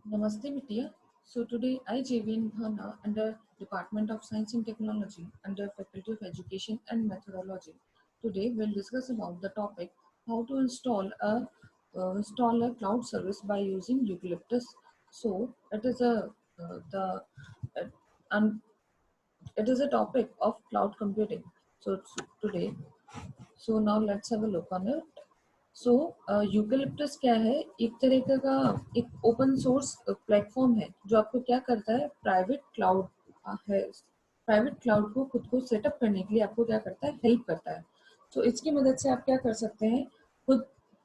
Namaste Mitya. So today I, JVN Bhana, under Department of Science and Technology, under Faculty of Education and Methodology. Today we'll discuss about the topic how to install a cloud service by using Eucalyptus. So it is a the uh, and it is a topic of cloud computing. Today, so now let's have a look on it. So eucalyptus क्या है, एक तरीके का एक open source platform है जो आपको क्या करता है, प्राइवेट क्लाउड है, प्राइवेट क्लाउड को खुद को सेटअप करने के लिए आपको क्या करता है, हेल्प करता है। तो इसकी मदद से आप क्या कर सकते हैं, खुद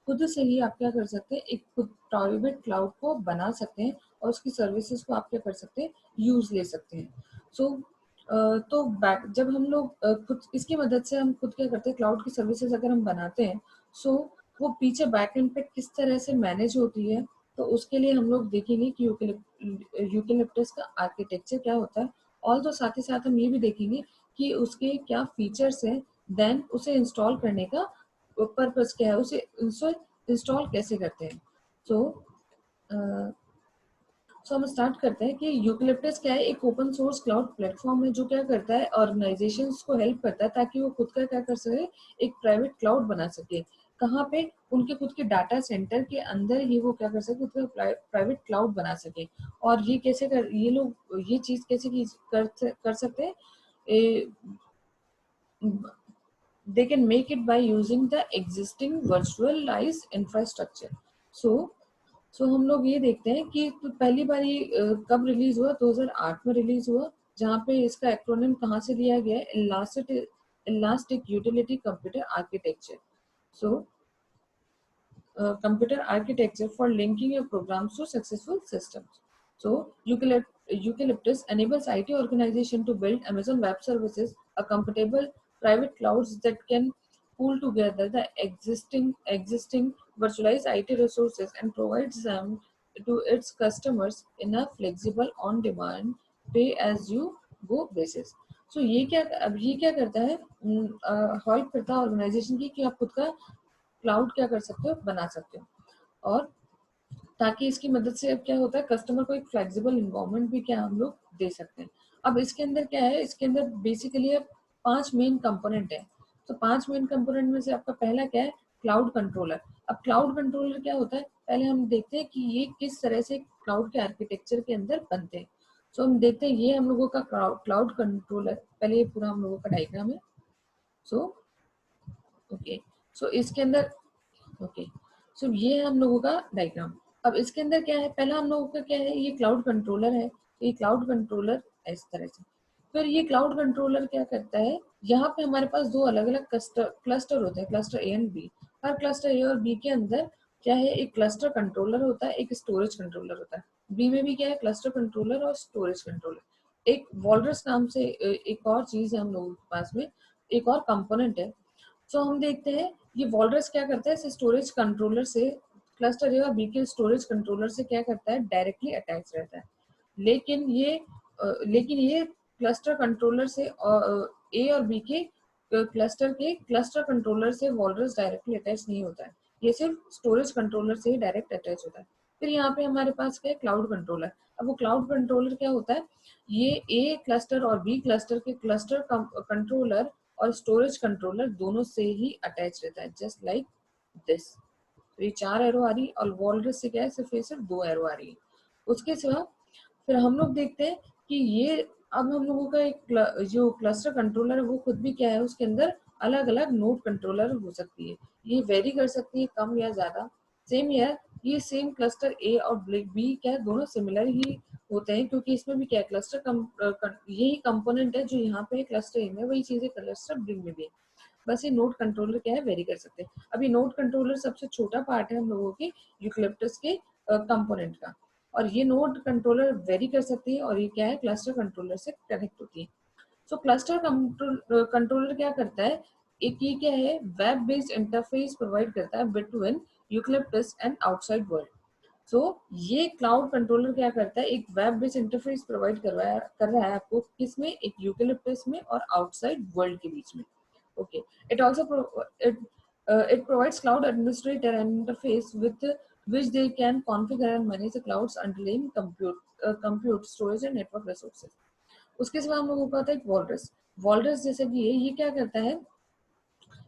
खुद से ही आप क्या कर सकते हैं, एक खुद प्राइवेट क्लाउड को बना सकते हैं और उसकी सर्विसेज को आप क्या कर सकते हैं, यूज ले सकते हैं। सो तो बैक जब हम लोग खुद इसकी मदद से हम खुद क्या करते हैं, क्लाउड की सर्विसेज अगर हम बनाते हैं, सो वो पीछे बैकएंड पे किस तरह से मैनेज होती है, तो उसके लिए हम लोग देखेंगे कि यूकेलिप्टस का आर्किटेक्चर क्या होता है। और तो साथ ही साथ हम ये भी देखेंगे कि उसके क्या फीचर्स हैं, देन उसे इंस्टॉल करने का पर्पस क्या है, उसे इंस्टॉल कैसे करते हैं। सो हम स्टार्ट करते हैं कि यूकेलिप्टस क्या है, एक ओपन सोर्स क्लाउड प्लेटफॉर्म है जो क्या करता है, ऑर्गेनाइजेशंस को हेल्प करता है ताकि वो खुद का क्या कर सके, एक प्राइवेट क्लाउड बना सके। कहाँ पे, उनके खुद के डाटा सेंटर के अंदर ही वो क्या कर सके, खुद का प्राइवेट क्लाउड बना सके। और ये कैसे कर, ये लोग ये चीज कैसे कर सकते हैं, they can make it by using the existing virtualized infrastructure. so हम लोग ये देखते हैं कि तो पहली बार ये कब रिलीज हुआ, 2008 में रिलीज हुआ, जहाँ पे इसका एक्रोनिम कहाँ से लिया गया है, elastic utility computer architecture. So computer architecture for linking your programs to successful systems. So Eucalyptus enables IT organization to build Amazon Web Services, a compatible private clouds that can pool together the existing virtualized IT resources and provides them to its customers in a flexible on-demand pay-as-you-go basis. So ये क्या करता है, help करता है organisation की कि आप खुद का क्लाउड क्या कर सकते हो, बना सकते हो। और ताकि इसकी मदद से अब क्या होता है, कस्टमर को एक फ्लेक्सिबल इन्वायरमेंट भी क्या हम लोग दे सकते हैं। अब इसके अंदर क्या है, इसके अंदर बेसिकली अब 5 मेन कंपोनेंट है। तो 5 मेन कंपोनेंट में से आपका पहला क्या है, क्लाउड कंट्रोलर। अब क्लाउड कंट्रोलर क्या होता है, पहले हम देखते हैं कि ये किस तरह से क्लाउड के आर्किटेक्चर के अंदर बनते हैं। सो हम देखते हैं, ये हम लोगों का क्लाउड कंट्रोलर, पहले ये पूरा हम लोगों का डायग्राम है। सो ओके, सो इसके अंदर ओके, सो ये है हम लोगों का डायग्राम। अब इसके अंदर क्या है, पहला हम लोगों का क्या है, ये क्लाउड कंट्रोलर है। ये क्लाउड कंट्रोलर इस तरह से, फिर ये क्लाउड कंट्रोलर क्या करता है, यहाँ पे हमारे पास दो अलग अलग क्लस्टर होते हैं, क्लस्टर ए एंड बी। हर क्लस्टर ए और बी के अंदर क्या है, एक क्लस्टर कंट्रोलर होता है, एक स्टोरेज कंट्रोलर होता है। बी में भी क्या है, क्लस्टर कंट्रोलर और स्टोरेज कंट्रोलर। एक वॉलरस नाम से एक और चीज है हम लोगों के पास में, एक और कंपोनेंट है। सो हम देखते हैं ये वॉलरस क्या करता है, इस स्टोरेज कंट्रोलर से, क्लस्टर ए और बी के स्टोरेज कंट्रोलर से क्या करता है, डायरेक्टली अटैच रहता है। लेकिन ये क्लस्टर कंट्रोलर से ए और बी के क्लस्टर कंट्रोलर से वॉलरस डायरेक्टली अटैच नहीं होता है, ये सिर्फ स्टोरेज कंट्रोलर से ही डायरेक्ट अटैच होता है। फिर यहाँ पे हमारे पास क्या है, क्लाउड कंट्रोलर। अब वो क्लाउड कंट्रोलर क्या होता है, ये ए क्लस्टर और बी क्लस्टर के क्लस्टर कंट्रोलर और स्टोरेज कंट्रोलर दोनों से ही अटैच रहता है, जस्ट लाइक दिस। तो ये 4 एरो आ रही और वॉलरस से क्या है, सिर्फ 2 एरो आ रही है। उसके सिवा फिर हम लोग देखते हैं कि ये, अब हम लोगों का एक जो क्लस्टर कंट्रोलर है वो खुद भी क्या है, उसके अंदर अलग अलग नोड कंट्रोलर हो सकती है, ये वेरी कर सकती है कम या ज्यादा। सेम ये सेम क्लस्टर ए और बी क्या है, दोनों सिमिलर ही होते हैं, क्योंकि इसमें भी क्या है, यही कंपोनेंट है जो यहाँ पे क्लस्टर ए में, वही चीजें क्लस्टर बी में भी है। बस ये नोड कंट्रोलर क्या है, वेरी कर सकते हैं। अभी नोड कंट्रोलर सबसे छोटा पार्ट है हम लोगों के यूकेलिप्टस के कंपोनेंट का, और ये नोड कंट्रोलर वेरी कर सकती है, और ये क्या है, क्लस्टर कंट्रोलर से कनेक्ट होती है। सो क्लस्टर कंट्रोलर क्या करता है, एक ये क्या है, वेब बेस्ड इंटरफेस प्रोवाइड करता है between Eucalyptus and outside world. So ये क्लाउड कंट्रोलर क्या करता है, एक वेब बेस्ड इंटरफेस प्रोवाइड कर रहा है आपको, किसमें, एक यूकेलिप्टस में और आउटसाइड वर्ल्ड के बीच में। Okay. It also it provides cloud administrator and interface with which they can configure and manage the clouds underlying compute storage and network resources. उसके सिवा हम लोगों को आता है वॉल्रस। वॉल्रस जैसे कि ये क्या करता है,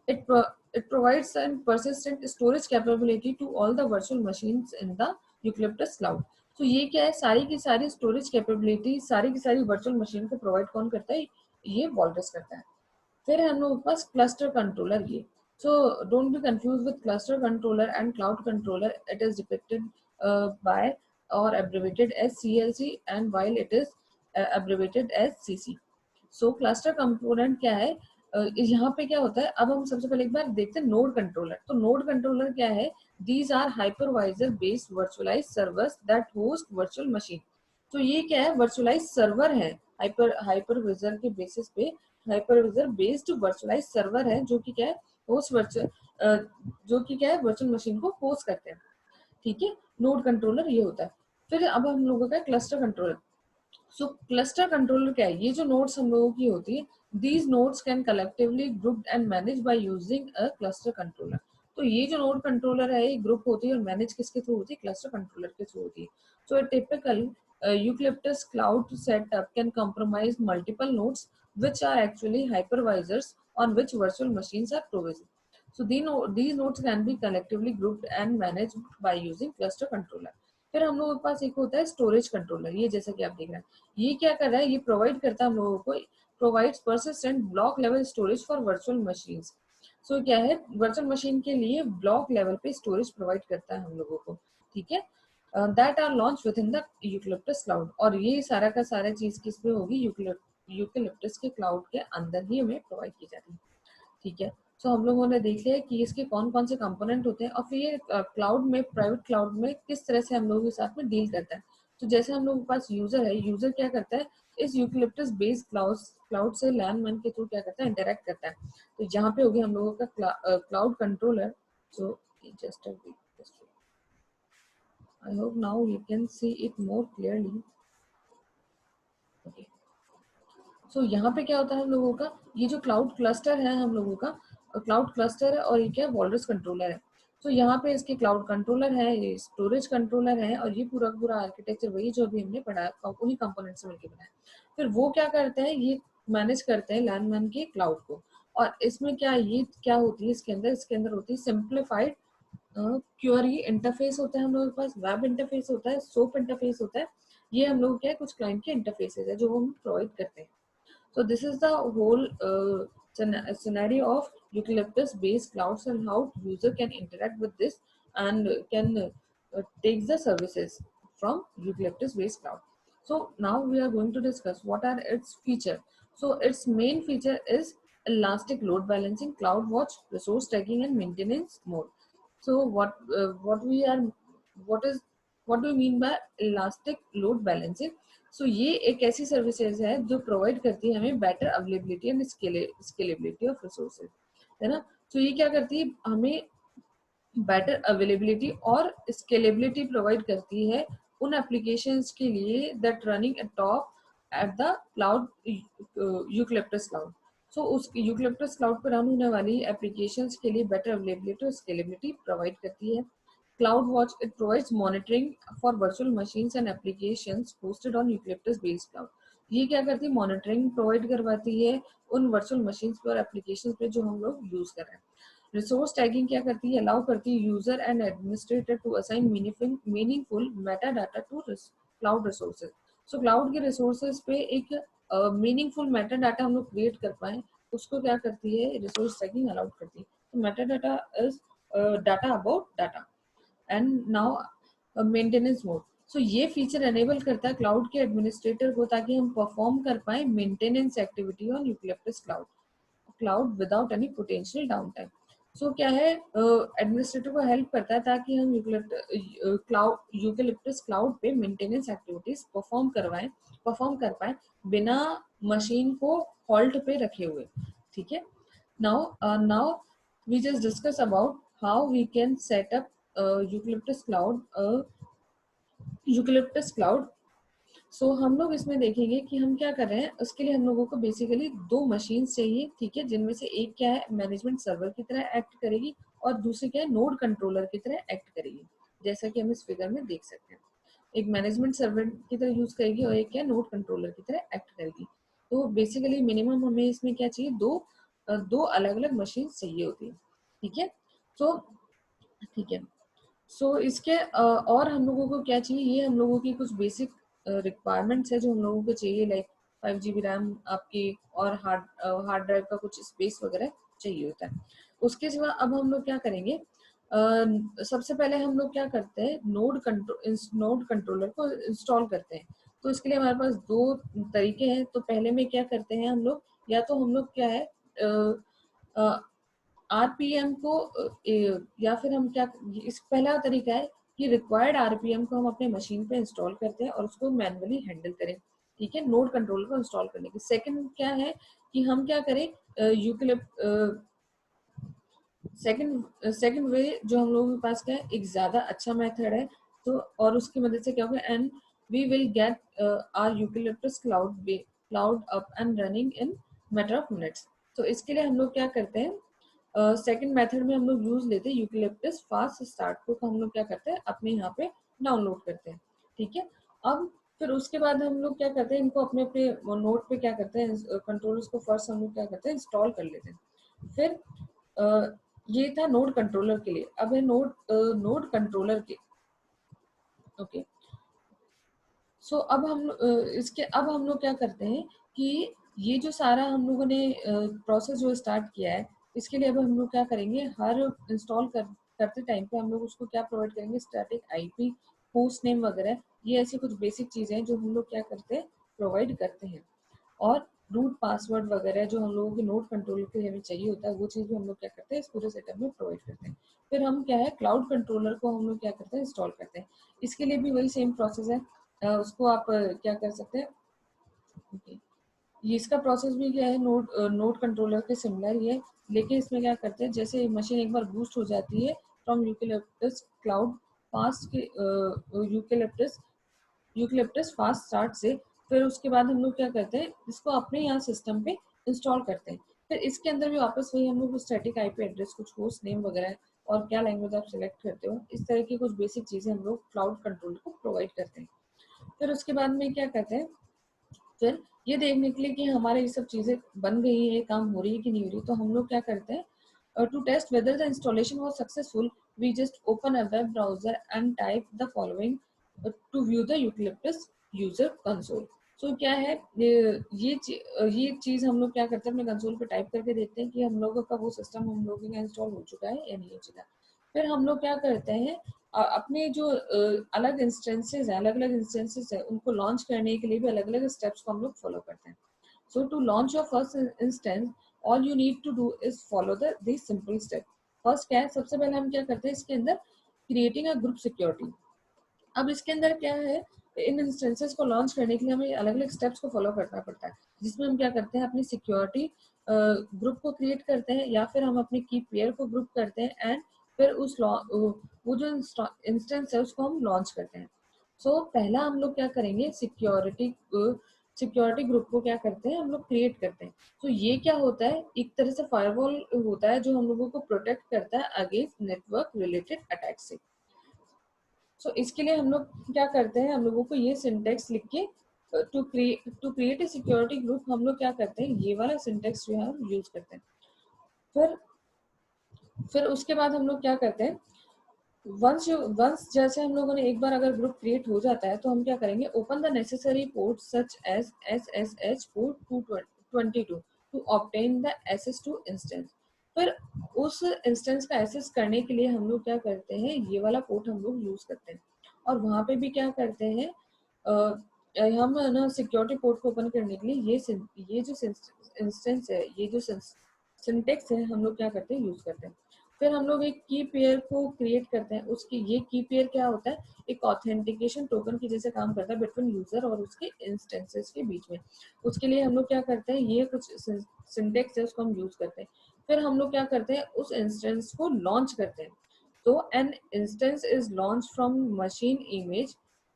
it provides a persistent storage capability to all the virtual machines in the eucalyptus cloud. तो ये क्या है, सारी की सारी स्टोरेज कैपेबिलिटी सारी की सारी वर्चुअल मशीन को प्रोवाइड कौन करता है, ये वॉल्रस करता है। फिर हम लोग के पास क्लस्टर कंट्रोलर, ये so don't be confuse with cluster controller and cloud controller, it is depicted bye और abbreviated as CLC and while it is abbreviated as CC। So cluster component क्या है, यहाँ पे क्या होता है, अब हम सबसे पहले एक बार देखते हैं नोड कंट्रोलर। तो नोड कंट्रोलर क्या है, these are hypervisor based virtualize servers that host virtual machine. तो ये क्या है, वर्चुअलाइज सर्वर है, हाइपरवाइजर के बेसिस पे हाइपरवाइजर बेस्ड वर्चुअलाइज सर्वर है, जो कि क्या है, होस्ट वर्चुअल जो कि क्या है, वर्चुअल मशीन को होस्ट करते हैं। ठीक है, नोड कंट्रोलर ये होता है। फिर अब हम लोगों का क्लस्टर कंट्रोलर। सो क्लस्टर कंट्रोलर क्या है, ये जो नोड्स हम लोगों की होती है, these nodes can collectively grouped and manage by using a cluster controller. तो ये जो नोड कंट्रोलर है, ये ग्रुप होती है और मैनेज किसके थ्रू होती है, क्लस्टर कंट्रोलर के थ्रू होती है। सो a typical Eucalyptus cloud setup can comprise multiple nodes which are actually hypervisors on which virtual machines are provisioned. So these nodes can be collectively grouped and managed by using cluster controller. फिर हम लोगों के पास एक होता है storage controller, ये जैसा कि आप देख रहे हैं, ये क्या कर रहा है, ये प्रोवाइड करता है हम लोगों को, provides persistent block level storage for virtual machines. So क्या है, वर्चुअल मशीन के लिए ब्लॉक लेवल पे स्टोरेज प्रोवाइड करता है हम लोगों को। ठीक है, that are launch within the Eucalyptus cloud. और ये सारा का सारा चीज किस पे होगी, यूकेलिप्टस के क्लाउड के अंदर ही हमें प्रोवाइड की जाती है। ठीक है, सो हम लोगों ने देख लिया कि इसके कौन कौन से कंपोनेंट होते हैं और फिर ये क्लाउड में, प्राइवेट क्लाउड में किस तरह से हम लोगों के साथ में डील करता है। तो जैसे हम लोगों के पास यूजर है, यूजर क्या करता है, इस यूकेलिप्टस बेस्ड क्लाउड से लैन मैन के थ्रू क्या करता है, इंटरेक्ट करता है। तो यहाँ पे हो गया हम लोगों का cloud controller. So just I hope now you can see it more clearly. Okay. सो यहाँ पे क्या होता है हम लोगों का, ये जो क्लाउड क्लस्टर है हम लोगों का, क्लाउड क्लस्टर है और ये क्या है, वॉल्रस कंट्रोलर है। तो यहाँ पे इसके क्लाउड कंट्रोलर है, ये स्टोरेज कंट्रोलर है और ये पूरा पूरा आर्किटेक्चर वही जो अभी हमने पढ़ा, उन्हीं कंपोनेंट से मिलकर बनाया। फिर वो क्या करते हैं, ये मैनेज करते हैं लैंडमैन के क्लाउड को। और इसमें क्या, ये क्या होती है इसके अंदर होती है सिंप्लीफाइड क्यूआरई इंटरफेस होता है हम लोगों के पास, वेब इंटरफेस होता है, सोप इंटरफेस होता है। ये हम लोग क्या है, कुछ क्लाइंट के इंटरफेसेस है जो हम प्रोवाइड करते हैं। So this is the whole scenario of eucalyptus-based clouds and how user can interact with this and can take the services from eucalyptus-based cloud. So now we are going to discuss what are its feature. So its main feature is elastic load balancing, CloudWatch, resource tagging, and maintenance mode. So what is what do we mean by elastic load balancing? सो ये एक ऐसी services है जो provide करती है हमें better availability and scalability of resources, है ना। तो ये क्या करती है, हमें बेटर अवेलेबिलिटी और स्केलेबिलिटी प्रोवाइड करती है उन एप्लीकेशंस के लिए that running at top at the cloud Eucalyptus cloud. So उस यूकेलिप्टस क्लाउड पर रन होने वाली एप्लीकेशंस के लिए बेटर अवेलेबिलिटी और स्केलेबिलिटी प्रोवाइड करती है। CloudWatch, it provides monitoring for virtual machines and applications hosted on Eucalyptus based cloud। ये क्या करती है, मॉनिटरिंग प्रोवाइड करवाती है उन वर्चुअल मशीन्स पे और एप्लीकेशंस पे जो हम लोग यूज कर रहे हैं। रिसोर्स टैगिंग क्या करती है, अलाउ करती है user and administrator to assign meaningful metadata to cloud resources. So cloud के रिसोर्सेज पे एक मीनिंगफुल मेटा डाटा हम लोग क्रिएट कर पाए, उसको क्या करती है, रिसोर्स टैगिंग अलाउड करती है। तो metadata is data about data. And now maintenance mode. So ये फीचर एनेबल करता है क्लाउड के एडमिनिस्ट्रेटर को ताकि हम परफॉर्म कर पाए maintenance activity on Eucalyptus cloud without any potential downtime. So क्या है, एडमिनिस्ट्रेटर को हेल्प करता है ताकि हम यूकेलिप्टस क्लाउड पे मेंटेनेंस एक्टिविटीज परफॉर्म कर पाए बिना मशीन को हॉल्ट पे रखे हुए। ठीक है, now we just discuss about how we can set up Eucalyptus cloud. So हम लोग इसमें देखेंगे कि हम क्या कर रहे हैं। उसके लिए हम लोगों को बेसिकली दो मशीन चाहिए, ठीक है, जिनमें से एक क्या है मैनेजमेंट सर्वर की तरह एक्ट करेगी और दूसरी क्या है नोड कंट्रोलर की तरह एक्ट करेगी। जैसा कि हम इस फिगर में देख सकते हैं। एक मैनेजमेंट सर्वर की तरह यूज करेगी और एक क्या नोड कंट्रोलर की तरह एक्ट करेगी। तो बेसिकली मिनिमम हमें इसमें क्या चाहिए, दो अलग अलग मशीन चाहिए होती है। ठीक है, तो ठीक है, सो इसके और हम लोगों को क्या चाहिए, ये हम लोगों की कुछ बेसिक रिक्वायरमेंट्स है जो हम लोगों को चाहिए, लाइक 5 GB रैम आपकी, और हार्ड ड्राइव का कुछ स्पेस वगैरह चाहिए होता है। उसके सिवा अब हम लोग क्या करेंगे, सबसे पहले हम लोग क्या करते हैं, नोड कंट्रोलर को इंस्टॉल करते हैं। तो इसके लिए हमारे पास दो तरीके हैं। तो पहले में क्या करते हैं हम लोग, या तो हम लोग क्या है, आरपीएम को या फिर हम क्या, इस पहला तरीका है कि रिक्वायर्ड आरपीएम को हम अपने मशीन पे इंस्टॉल करते हैं और उसको मैन्युअली हैंडल करें। ठीक है, नोड कंट्रोलर को इंस्टॉल करने की। सेकंड क्या है कि हम क्या करें, यूटिलिप सेकंड वे जो हम लोगों के पास क्या है, एक ज्यादा अच्छा मेथड है। तो और उसकी मदद से क्या होगा, and we will get our Eucalyptus cloud up and running in matter of minutes. तो इसके लिए हम लोग क्या करते हैं, सेकंड मेथड में हम लोग यूज लेते हैं यूटिलिप्टस फास्ट स्टार्ट को हम लोग क्या करते हैं, अपने यहाँ पे डाउनलोड करते हैं। ठीक है, अब फिर उसके बाद हम लोग क्या करते हैं, इनको अपने अपने नोट पे क्या करते हैं, कंट्रोलर्स को फर्स्ट हम लोग क्या करते हैं, इंस्टॉल कर लेते हैं। फिर ये था नोड कंट्रोलर के लिए। अब है नोड कंट्रोलर के, ओके। सो अब अब हम लोग क्या करते हैं कि ये जो सारा हम लोगों ने प्रोसेस जो स्टार्ट किया है, इसके लिए अब हम लोग क्या करेंगे, हर करते टाइम पे हम लोग उसको क्या प्रोवाइड करेंगे, स्टैटिक आईपी, होस्ट नेम वगैरह। ये ऐसी कुछ बेसिक चीजें हैं जो हम लोग क्या करते हैं, प्रोवाइड करते हैं। और रूट पासवर्ड वगैरह जो हम लोगों के नोड कंट्रोलर के लिए हमें चाहिए होता है, वो चीज़ भी हम लोग क्या करते हैं, इस पूरे सेटअप में प्रोवाइड करते हैं। फिर हम क्या है, क्लाउड कंट्रोलर को हम लोग क्या करते हैं, इंस्टॉल करते हैं। इसके लिए भी वही सेम प्रोसेस है। उसको आप क्या कर सकते हैं, okay, ये इसका प्रोसेस भी क्या है, नोड कंट्रोलर के सिमिलर ही है। लेकिन इसमें क्या करते हैं, जैसे मशीन एक बार बूस्ट हो जाती है फ्रॉम यूकेलिप्टस क्लाउड पास के यूकेलिप्टस यूकेलिप्टस फास्ट स्टार्ट से, फिर उसके बाद हम लोग क्या करते हैं, इसको अपने यहाँ सिस्टम पे इंस्टॉल करते हैं। फिर इसके अंदर भी वापस वही हम लोग स्टैटिक आईपी एड्रेस, कुछ होस्ट नेम वगैरह, और क्या लैंग्वेज आप सिलेक्ट करते हो, इस तरह की कुछ बेसिक चीजें हम लोग क्लाउड कंट्रोल को प्रोवाइड करते हैं। फिर उसके बाद में क्या करते हैं, फिर ये देखने के लिए कि हमारे ये सब चीजें बन गई है, काम हो रही है कि नहीं हो रही, तो हम लोग क्या करते हैं, to test whether the installation was successful, we just open a web browser and type the following to view the Eucalyptus user console. So क्या है, ये चीज हम लोग क्या करते हैं, अपने कंसोल पे टाइप करके देखते हैं कि हम लोगों का वो सिस्टम हम लोगों का इंस्टॉल हो चुका है या नहीं हो चुका। फिर हम लोग क्या करते हैं, अपने जो अलग इंस्टेंसेस है, अलग अलग इंस्टेंसेस है, उनको लॉन्च करने के लिए भी अलग अलग स्टेप्स को हम लोग फॉलो करते हैं। So to launch your first instance, all you need to do is follow the simple step. First क्या है, सबसे पहले हम क्या करते हैं, इसके अंदर क्रिएटिंग अ ग्रुप सिक्योरिटी। अब इसके अंदर क्या है, इन इंस्टेंसेस को लॉन्च करने के लिए हमें अलग अलग स्टेप्स को फॉलो करना पड़ता है, जिसमें हम क्या करते हैं, अपनी सिक्योरिटी ग्रुप को क्रिएट करते हैं, या फिर हम अपने की पेयर को ग्रुप करते हैं, एंड फिर वो जो इंस्टेंस है उसको हम लॉन्च करते हैं। सो पहला हम लोग क्या करेंगे, सिक्योरिटी ग्रुप को क्या करते हैं, हम लोग क्रिएट करते हैं। तो ये क्या होता है, एक तरह से फायरवॉल होता है जो हम लोगों को प्रोटेक्ट करता है अगेंस्ट नेटवर्क रिलेटेड अटैक से। सो इसके लिए हम लोग क्या करते हैं, हम लोगों को ये सिंटेक्स लिख के, to create a security group, हम लोग क्या करते हैं, ये वाला सिंटेक्स जो है हम यूज करते हैं। फिर फिर उसके बाद हम लोग क्या करते हैं, वंस जैसे हम लोगों ने एक बार अगर ग्रुप क्रिएट हो जाता है, तो हम क्या करेंगे, open the necessary port such as SSH port 222 to obtain the access to instance. फिर उस इंस्टेंस का एक्सेस करने के लिए हम लोग क्या करते हैं, ये वाला पोर्ट हम लोग यूज करते हैं। और वहां पे भी क्या करते हैं, हम ना सिक्योरिटी पोर्ट को ओपन करने के लिए ये जो इंस्टेंस है, ये जो सिंटेक्स है, हम लोग क्या करते हैं, यूज करते हैं। फिर हम लोग एक की पेयर को क्रिएट करते हैं। उसकी ये की पेयर क्या होता है, एक ऑथेंटिकेशन टोकन की जैसे काम करता है बिटवीन यूजर और उसके इंस्टेंसेस के बीच में। उसके लिए हम लोग क्या करते हैं, ये कुछ सिंटेक्स है उसको हम यूज करते हैं। फिर हम लोग क्या करते हैं, उस इंस्टेंस को लॉन्च करते हैं। तो an instance is launch from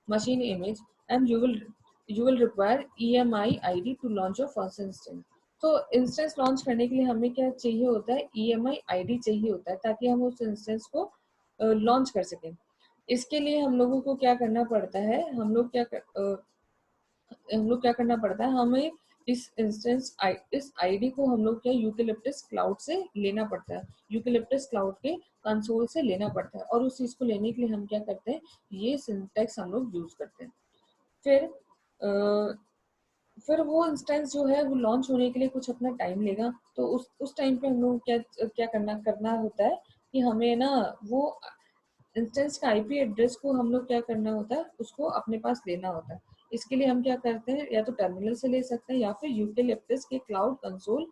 machine image and you will require EMI ID to launch your first instance। तो इंस्टेंस लॉन्च करने के लिए हमें क्या चाहिए होता है, EMI ID चाहिए होता है, ताकि हम उस इंस्टेंस को लॉन्च कर सकें। इसके लिए हम लोगों को क्या करना पड़ता है, हम लोग क्या करना पड़ता है, हमें इस आईडी को हम लोग क्या यूकेलिप्टस क्लाउड से लेना पड़ता है, यूकेलिप्टस क्लाउड के कंसोल से लेना पड़ता है, और उस चीज को लेने के लिए हम क्या करते हैं, ये सिंटैक्स हम लोग यूज करते हैं। फिर अ, फिर वो इंस्टेंस जो है वो लॉन्च होने के लिए कुछ अपना टाइम लेगा, तो उस टाइम पे हम लोग क्या क्या करना होता है कि हमें ना वो इंस्टेंस का आईपी एड्रेस को हम लोग क्या करना होता है, उसको अपने पास लेना होता है। इसके लिए हम क्या करते हैं, या तो टर्मिनल से ले सकते हैं या फिर यूकेलिप्टस के क्लाउड कंसोल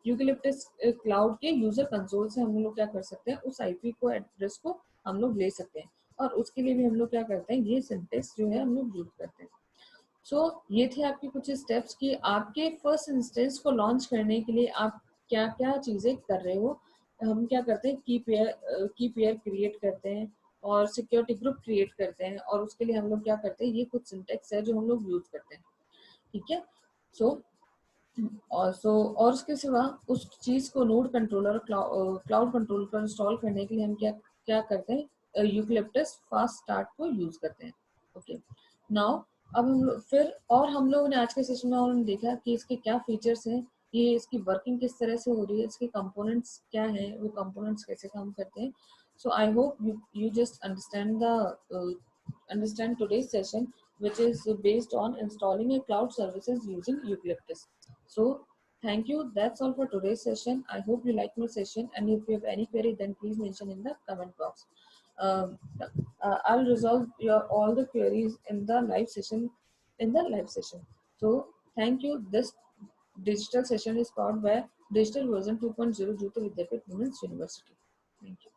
यूकेलिप्टस क्लाउड के यूजर कंसोल से हम लोग क्या कर सकते हैं, उस आईपी को एड्रेस को हम लोग ले सकते हैं। और उसके लिए भी हम लोग क्या करते हैं, ये सिंटेक्स जो है हम लोग यूज करते हैं। सो ये थे आपके कुछ स्टेप्स कि आपके फर्स्ट इंस्टेंस को लॉन्च करने के लिए आप क्या क्या चीज़ें कर रहे हो। हम क्या करते हैं, की पेयर क्रिएट करते हैं और सिक्योरिटी ग्रुप क्रिएट करते हैं, और उसके लिए हम लोग क्या करते हैं, ये कुछ सिंटेक्स है जो हम लोग यूज करते हैं। ठीक है। सो और उसके सिवा उस चीज को नोड कंट्रोलर क्लाउड कंट्रोल पर इंस्टॉल करने के लिए हम क्या क्या करते हैं, यूक्लिप्टस फास्ट स्टार्ट को यूज करते हैं। ओके। नाउ अब हम लोगों ने आज के सेशन में और देखा कि इसके क्या फीचर्स हैं, ये इसकी वर्किंग किस तरह से हो रही है, इसके कंपोनेंट्स क्या हैं, वो कंपोनेंट्स कैसे काम करते हैं। So I hope you just understand today's session, which is based on installing a cloud services using Eucalyptus. So thank you. That's all for today's session. I hope you like my session, and if you have any query, then please mention in the comment box. Um, I'll resolve your all the queries in the live session. So thank you. This digital session is powered by Digital Version 2.0 due to Vidyapeeth Women's University. Thank you.